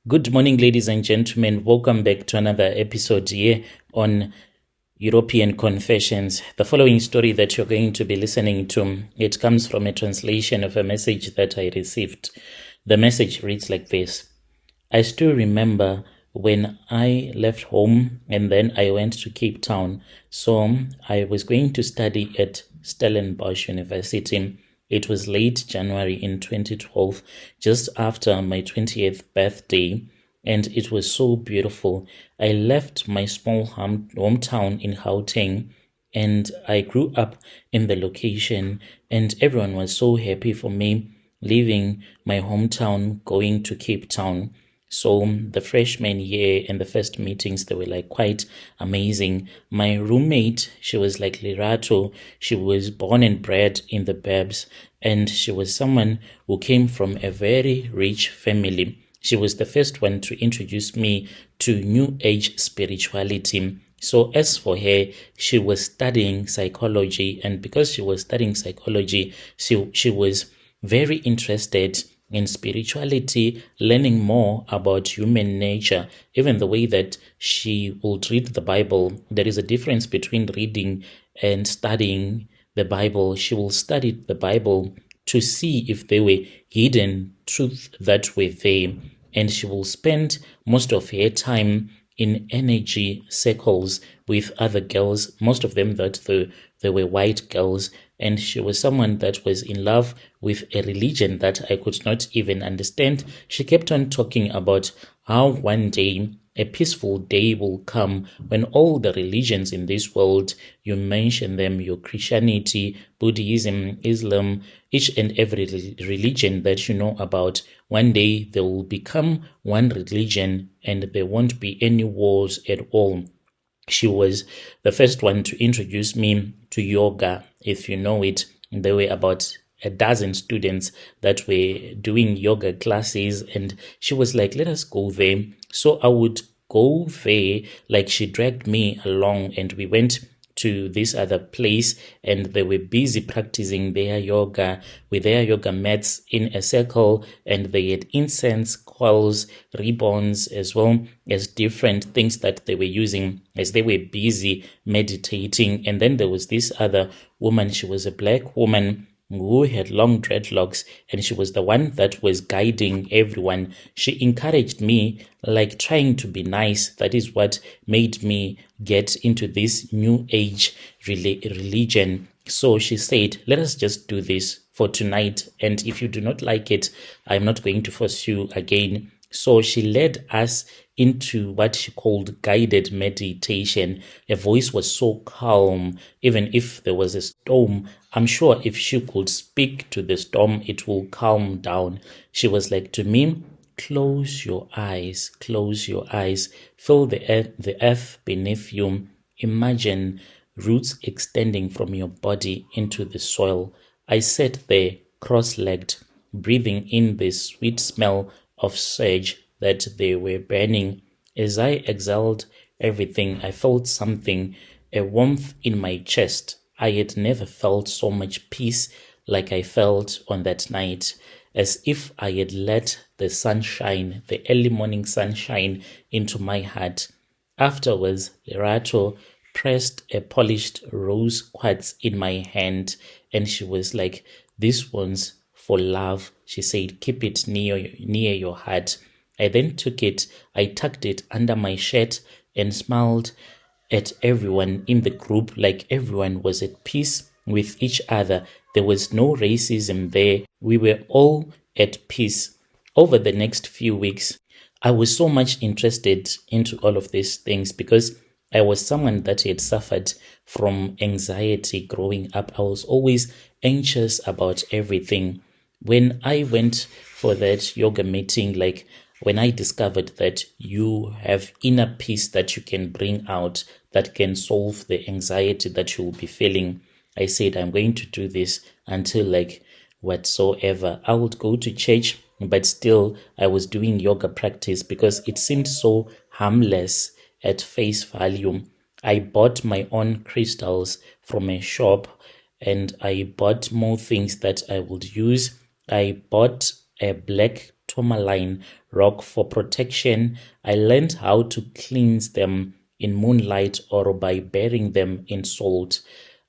Good morning, ladies and gentlemen. Welcome back to another episode here on European Confessions. The following story that you're going to be listening to, it comes from a translation of a message that I received. The message reads like this. I still remember when I left home and then I went to Cape Town. So I was going to study at Stellenbosch University. It was late January in 2012, just after my 20th birthday, and it was so beautiful. I left my small hometown in Gauteng, and I grew up in the location, and everyone was so happy for me leaving my hometown, going to Cape Town. So the freshman year and the first meetings, they were like quite amazing. My roommate, she was like Lirato. She was born and bred in the Burbs, and she was someone who came from a very rich family. She was the first one to introduce me to New Age spirituality. So as for her, she was studying psychology, and because she was studying psychology, she was very interested in spirituality, learning more about human nature, even the way that she would read the Bible. There is a difference between reading and studying the Bible. She will study the Bible to see if there were hidden truths that were there. And she will spend most of her time in energy circles with other girls, most of them that they were white girls, and she was someone that was in love with a religion that I could not even understand. She kept on talking about how one day a peaceful day will come when all the religions in this world, you mention them, your Christianity, Buddhism, Islam, each and every religion that you know about, one day they will become one religion and there won't be any wars at all. She was the first one to introduce me to yoga, if you know it. There were about a dozen students that were doing yoga classes, and she was like, let us go there. So I would go there, like she dragged me along, and we went to this other place, and they were busy practicing their yoga with their yoga mats in a circle, and they had incense, coils, ribbons, as well as different things that they were using as they were busy meditating. And then there was this other woman. She was a black woman who had long dreadlocks, and she was the one that was guiding everyone. She encouraged me, like trying to be nice. That is what made me get into this new age religion. So she said, let us just do this for tonight, and if you do not like it, I'm not going to force you again. So she led us into what she called guided meditation. Her voice was so calm. Even if there was a storm, I'm sure if she could speak to the storm, it will calm down. She was like to me, close your eyes, feel the earth beneath you. Imagine roots extending from your body into the soil. I sat there cross-legged, breathing in the sweet smell of sage that they were burning. As I exhaled everything, I felt something, a warmth in my chest. I had never felt so much peace like I felt on that night, as if I had let the sunshine, the early morning sunshine, into my heart. Afterwards, Lerato pressed a polished rose quartz in my hand, and she was like, this one's for love. She said, keep it near your heart. I then took it, I tucked it under my shirt and smiled at everyone in the group, like everyone was at peace with each other. There was no racism there. We were all at peace. Over the next few weeks, I was so much interested into all of these things because I was someone that had suffered from anxiety growing up. I was always anxious about everything. When I went for that yoga meeting, like when I discovered that you have inner peace that you can bring out, that can solve the anxiety that you will be feeling, I said, I'm going to do this until like whatsoever. I would go to church, but still I was doing yoga practice because it seemed so harmless at face value. I bought my own crystals from a shop, and I bought more things that I would use. I bought a black tourmaline rock for protection. I learned how to cleanse them in moonlight or by burying them in salt.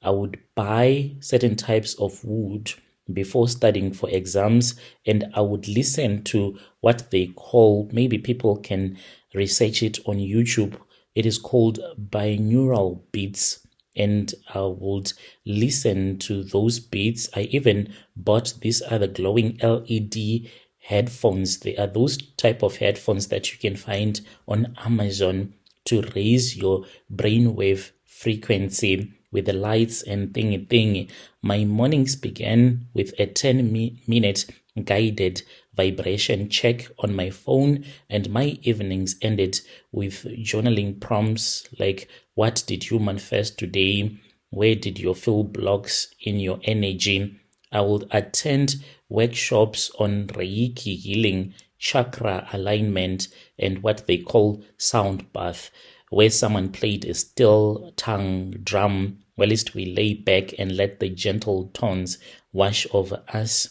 I would buy certain types of wood before studying for exams, and I would listen to what they call, maybe people can research it on YouTube. It is called binaural beats, and I would listen to those beats. I even bought these other glowing LED headphones. They are those type of headphones that you can find on Amazon to raise your brainwave frequency with the lights and thingy. My mornings began with a 10-minute guided vibration check on my phone, and my evenings ended with journaling prompts like, what did you manifest today? Where did you feel blocks in your energy? I would attend workshops on Reiki healing, chakra alignment, and what they call sound bath, where someone played a still tongue drum whilst we lay back and let the gentle tones wash over us.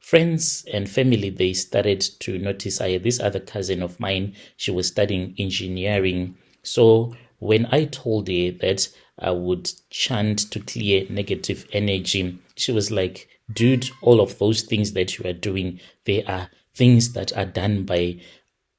Friends and family, they started to notice this other cousin of mine, she was studying engineering. So when I told her that I would chant to clear negative energy, she was like, dude, all of those things that you are doing, they are things that are done by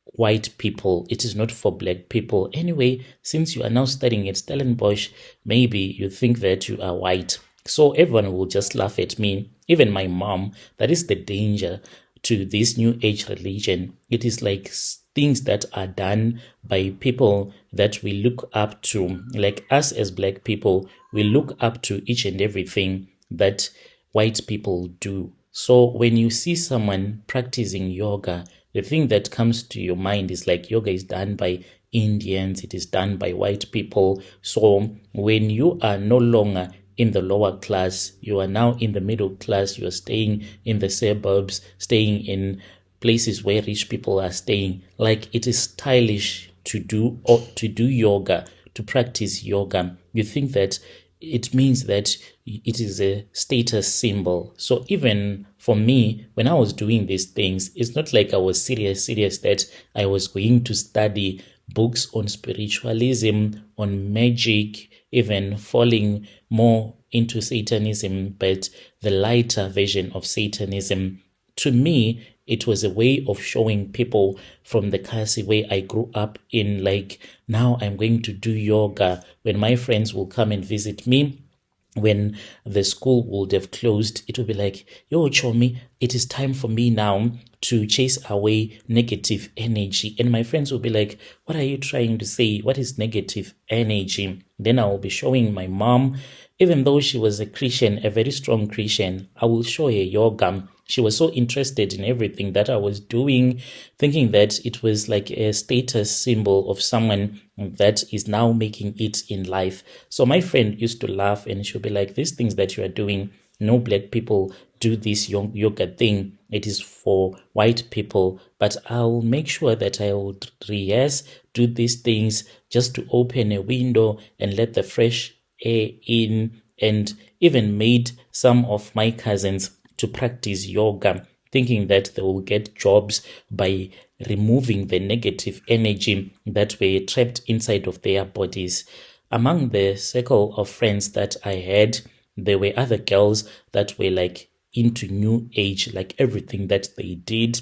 white people. It is not for black people. Anyway, since you are now studying at Stellenbosch, maybe you think that you are white. So everyone will just laugh at me. Even my mom. That is the danger to this new age religion. It is like things that are done by people that we look up to. Like us as black people, we look up to each and everything that white people do. So when you see someone practicing yoga, the thing that comes to your mind is like, yoga is done by Indians, it is done by white people. So when you are no longer in the lower class, you are now in the middle class, you are staying in the suburbs, staying in places where rich people are staying, like it is stylish to do yoga, to practice yoga. You think that it means that it is a status symbol. So even for me, when I was doing these things, it's not like I was serious that I was going to study books on spiritualism, on magic, even falling more into Satanism, but the lighter version of Satanism. To me, it was a way of showing people from the Kasi way I grew up in, like, now I'm going to do yoga. When my friends will come and visit me, when the school would have closed, it would be like, yo, Chomi, it is time for me now to chase away negative energy. And my friends will be like, what are you trying to say? What is negative energy? Then I will be showing my mom, even though she was a Christian, a very strong Christian, I will show her yoga. She was so interested in everything that I was doing, thinking that it was like a status symbol of someone that is now making it in life. So my friend used to laugh and she'll be like, these things that you are doing, no black people do this yoga thing. It is for white people. But I'll make sure that I will rehearse, do these things just to open a window and let the fresh air in, and even made some of my cousins to practice yoga, thinking that they will get jobs by removing the negative energy that were trapped inside of their bodies. Among the circle of friends that I had, there were other girls that were like into new age, like everything that they did,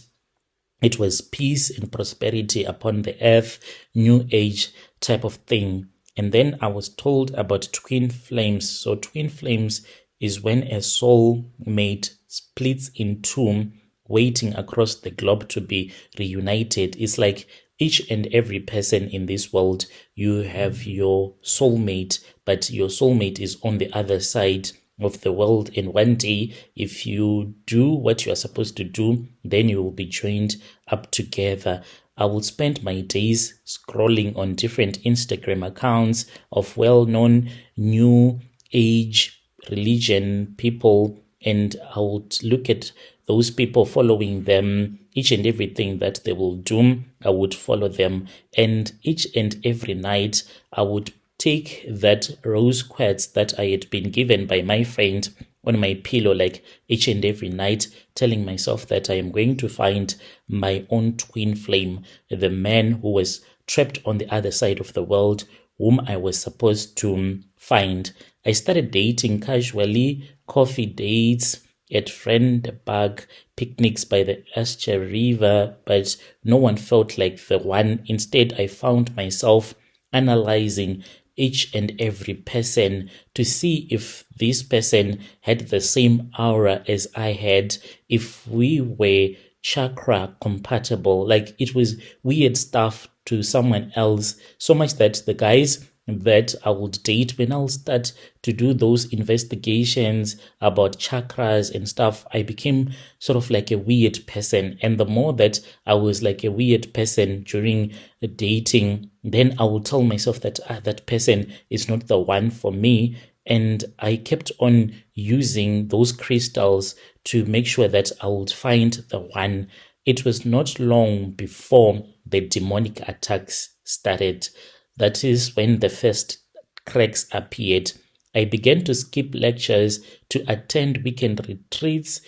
it was peace and prosperity upon the earth, new age type of thing. And then I was told about twin flames. So twin flames is when a soul mate splits in two, waiting across the globe to be reunited. It's like each and every person in this world, you have your soulmate, but your soulmate is on the other side of the world. And one day, if you do what you are supposed to do, then you will be joined up together. I will spend my days scrolling on different Instagram accounts of well-known new age religion people, and I would look at those people, following them, each and everything that they will do, I would follow them. And each and every night, I would take that rose quartz that I had been given by my friend on my pillow like each and every night, telling myself that I am going to find my own twin flame, the man who was trapped on the other side of the world, whom I was supposed to find. I started dating casually, coffee dates, at friend bug, picnics by the Ascher River, but no one felt like the one. Instead, I found myself analyzing each and every person to see if this person had the same aura as I had, if we were chakra compatible. Like, it was weird stuff to someone else, so much that the guys that I would date, when I'll start to do those investigations about chakras and stuff, I became sort of like a weird person. And the more that I was like a weird person during dating, then I would tell myself that that person is not the one for me. And I kept on using those crystals to make sure that I would find the one. It was not long before the demonic attacks started. That is when the first cracks appeared. I began to skip lectures to attend weekend retreats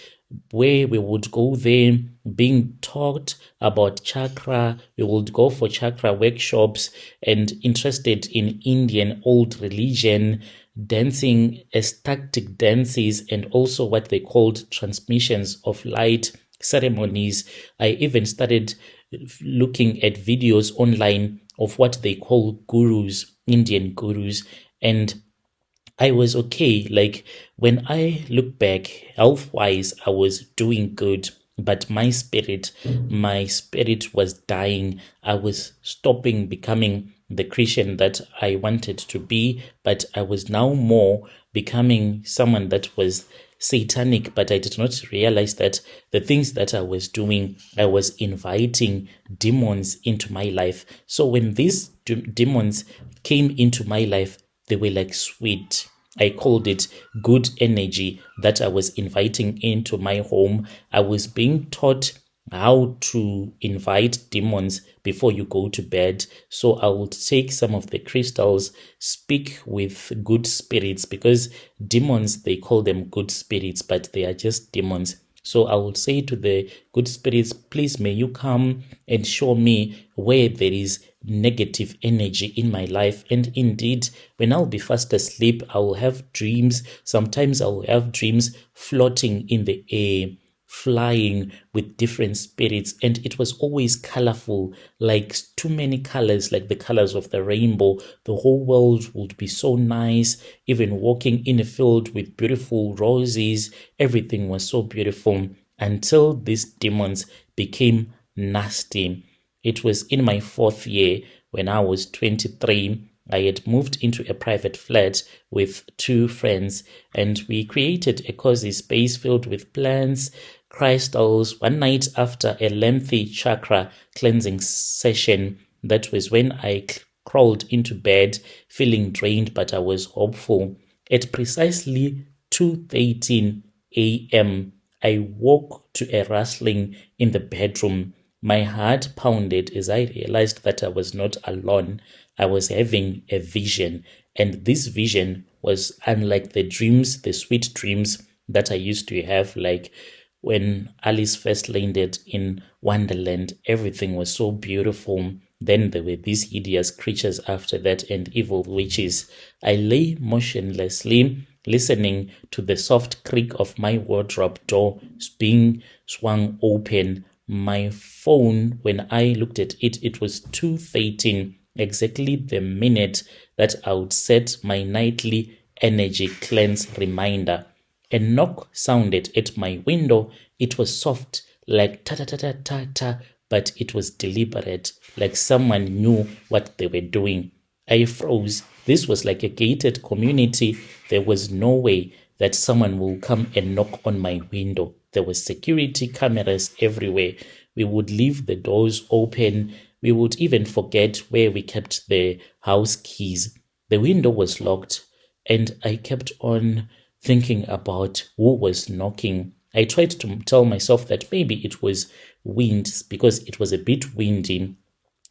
where we would go there being taught about chakra. We would go for chakra workshops and interested in Indian old religion, dancing ecstatic dances, and also what they called transmissions of light ceremonies. I even started looking at videos online of what they call gurus, Indian gurus, and I was okay. Like, when I look back, health wise, I was doing good, but my spirit was dying. I was stopping becoming the Christian that I wanted to be, but I was now more becoming someone that was satanic. But I did not realize that the things that I was doing, I was inviting demons into my life. So when these demons came into my life, they were like sweet. I called it good energy that I was inviting into my home. I was being taught how to invite demons before you go to bed. So I would take some of the crystals, speak with good spirits, because demons, they call them good spirits, but they are just demons. So I would say to the good spirits, please may you come and show me where there is negative energy in my life. And indeed, when I'll be fast asleep, I will have dreams. Sometimes I will have dreams floating in the air, flying with different spirits, and it was always colorful, like too many colors, like the colors of the rainbow. The whole world would be so nice. Even walking in a field with beautiful roses, everything was so beautiful, until these demons became nasty. It was in my 4th year, when I was 23. I had moved into a private flat with 2 friends, and we created a cozy space filled with plants, crystals. One night, after a lengthy chakra cleansing session, that was when I crawled into bed feeling drained, but I was hopeful. At precisely 2:13 a.m., I woke to a rustling in the bedroom. My heart pounded as I realized that I was not alone. I was having a vision, and this vision was unlike the dreams, the sweet dreams that I used to have, like when Alice first landed in Wonderland. Everything was so beautiful. Then there were these hideous creatures after that, and evil witches. I lay motionlessly, listening to the soft creak of my wardrobe door being swung open. My phone, when I looked at it, it was 2:13, exactly the minute that I would set my nightly energy cleanse reminder. A knock sounded at my window. It was soft, like ta-ta-ta-ta-ta-ta, but it was deliberate, like someone knew what they were doing. I froze. This was like a gated community. There was no way that someone will come and knock on my window. There were security cameras everywhere. We would leave the doors open. We would even forget where we kept the house keys. The window was locked, and I kept on thinking about who was knocking. I tried to tell myself that maybe it was wind, because it was a bit windy,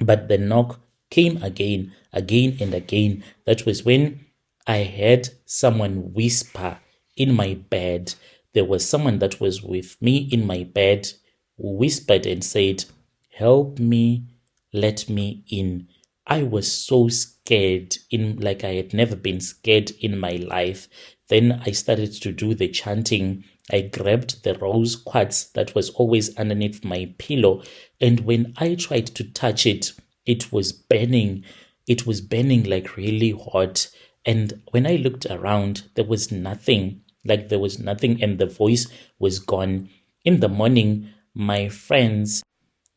but the knock came again and again. That was when I heard someone whisper in my bed. There was someone that was with me in my bed who whispered and said, "Help me, let me in." I was so scared, in like I had never been scared in my life. Then I started to do the chanting. I grabbed the rose quartz that was always underneath my pillow, and when I tried to touch it, it was burning. It was burning like really hot. And when I looked around, there was nothing. Like there was nothing, and the voice was gone. In the morning, my friends,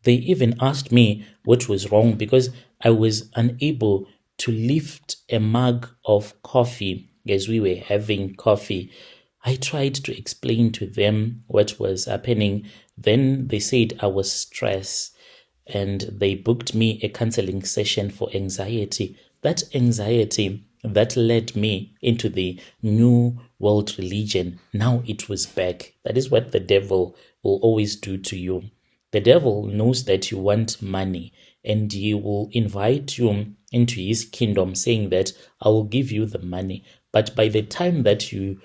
they even asked me what was wrong because I was unable to lift a mug of coffee as we were having coffee. I tried to explain to them what was happening. Then they said I was stressed, and they booked me a counseling session for anxiety. That anxiety that led me into the new world religion, now it was back. That is what the devil will always do to you. The devil knows that you want money, and he will invite you into his kingdom saying that I will give you the money. But by the time that you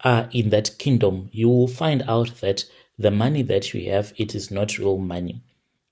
are in that kingdom, you will find out that the money that you have, it is not real money.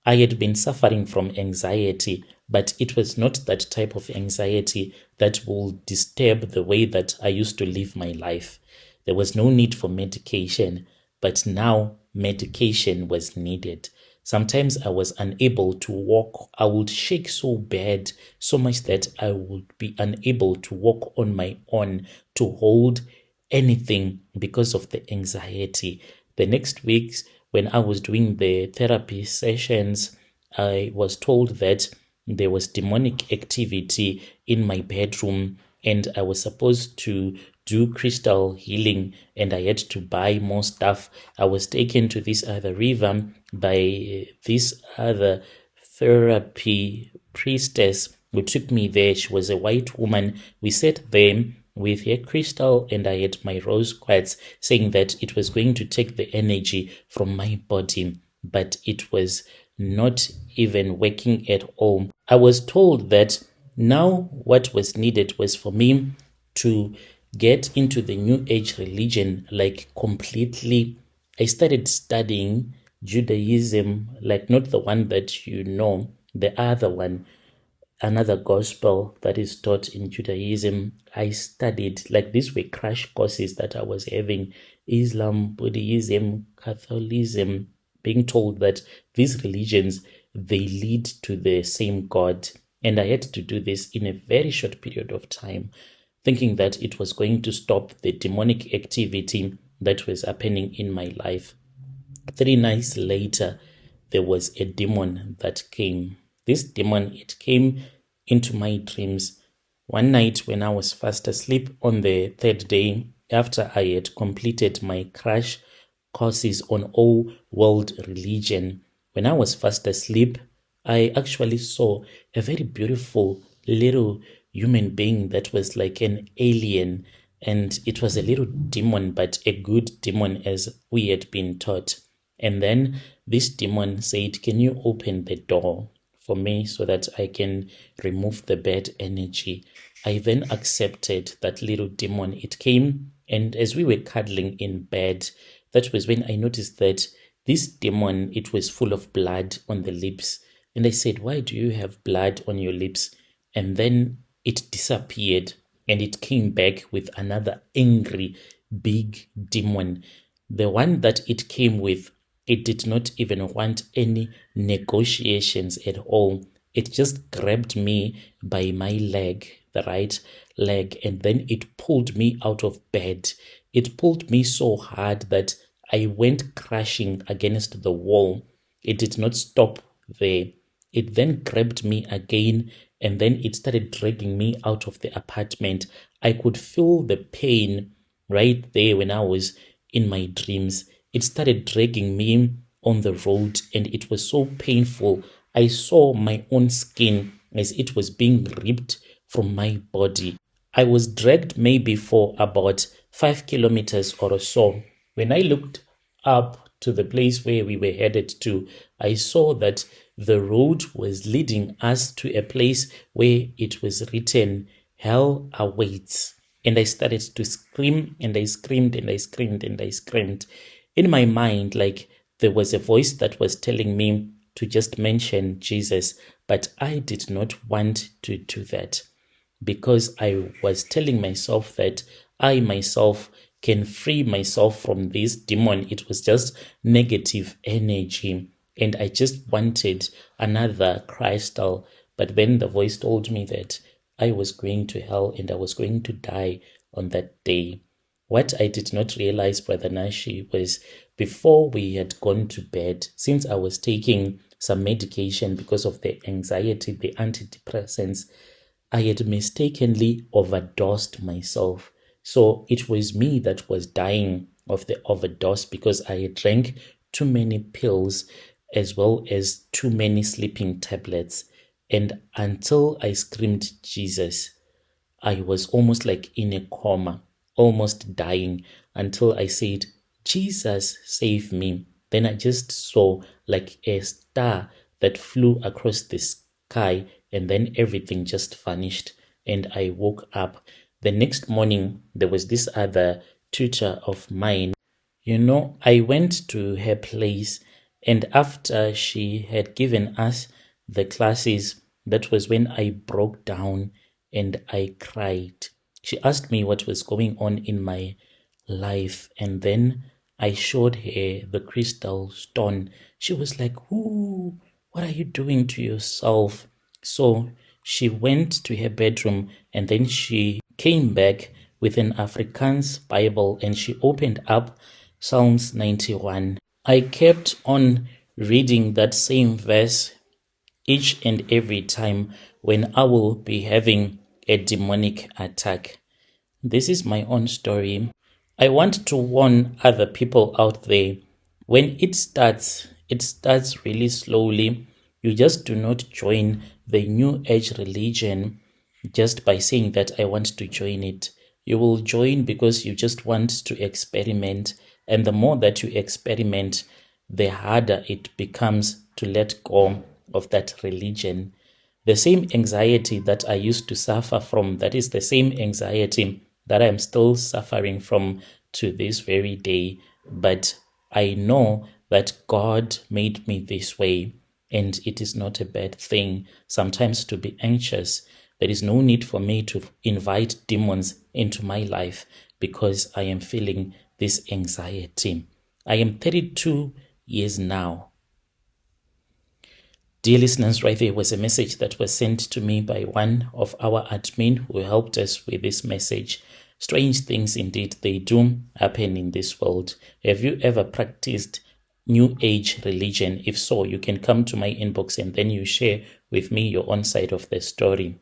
I had been suffering from anxiety, but it was not that type of anxiety that will disturb the way that I used to live my life. There was no need for medication, but now medication was needed. Sometimes I was unable to walk. I would shake so bad, so much that I would be unable to walk on my own, to hold anything because of the anxiety. The next weeks, when I was doing the therapy sessions, I was told that there was demonic activity in my bedroom, and I was supposed to do crystal healing, and I had to buy more stuff. I was taken to this other river by this other therapy priestess who took me there. She was a white woman. We sat there with her crystal, and I had my rose quartz, saying that it was going to take the energy from my body, but it was not even working at all. I was told that now what was needed was for me to get into the New Age religion, like completely. I started studying Judaism, like not the one that you know, the other one, another gospel that is taught in Judaism. I studied, like these were crash courses that I was having: Islam, Buddhism, Catholicism, being told that these religions, they lead to the same God. And I had to do this in a very short period of time, thinking that it was going to stop the demonic activity that was happening in my life. 3 nights later, there was a demon that came. This demon, it came into my dreams. One night when I was fast asleep on the third day, after I had completed my crash courses on all world religion, when I was fast asleep, I actually saw a very beautiful little human being that was like an alien, and it was a little demon, but a good demon as we had been taught. And then this demon said, "Can you open the door for me so that I can remove the bad energy?" I then accepted that little demon. It came, and as we were cuddling in bed, that was when I noticed that this demon, it was full of blood on the lips. And I said, "Why do you have blood on your lips?" And then it disappeared, and it came back with another angry, big demon. The one that it came with, it did not even want any negotiations at all. It just grabbed me by my leg, the right leg, and then it pulled me out of bed. It pulled me so hard that I went crashing against the wall. It did not stop there. It then grabbed me again, and then it started dragging me out of the apartment. I could feel the pain right there when I was in my dreams. It started dragging me on the road, and it was so painful. I saw my own skin as it was being ripped from my body. I was dragged maybe for about 5 kilometers or so. When I looked up to the place where we were headed to, I saw that the road was leading us to a place where it was written, "Hell awaits." And I started to scream, and I screamed and I screamed and I screamed. In my mind, like there was a voice that was telling me to just mention Jesus, but I did not want to do that because I was telling myself that I myself can free myself from this demon. It was just negative energy. And I just wanted another crystal. But when the voice told me that I was going to hell and I was going to die on that day, what I did not realize, Brother Nashi, was before we had gone to bed, since I was taking some medication because of the anxiety, the antidepressants, I had mistakenly overdosed myself. So it was me that was dying of the overdose because I had drank too many pills as well as too many sleeping tablets. And until I screamed Jesus, I was almost like in a coma, almost dying until I said, Jesus, save me. Then I just saw like a star that flew across the sky, and then everything just vanished. And I woke up. The next morning, there was this other tutor of mine. I went to her place, and after she had given us the classes, that was when I broke down and I cried. She asked me what was going on in my life, and then I showed her the crystal stone. She was like, "Ooh, what are you doing to yourself?" So she went to her bedroom and then she came back with an Afrikaans Bible and she opened up Psalms 91. I kept on reading that same verse each and every time when I will be having a demonic attack. This is my own story. I want to warn other people out there. When it starts really slowly. You just do not join the New Age religion just by saying that I want to join it. You will join because you just want to experiment. And the more that you experiment, the harder it becomes to let go of that religion. The same anxiety that I used to suffer from, that is the same anxiety that I'm still suffering from to this very day. But I know that God made me this way, and it is not a bad thing sometimes to be anxious. There is no need for me to invite demons into my life because I am feeling this anxiety. I am 32 years now. Dear listeners, right there was a message that was sent to me by one of our admin who helped us with this message. Strange things indeed, they do happen in this world. Have you ever practiced New Age religion? If so, you can come to my inbox and then you share with me your own side of the story.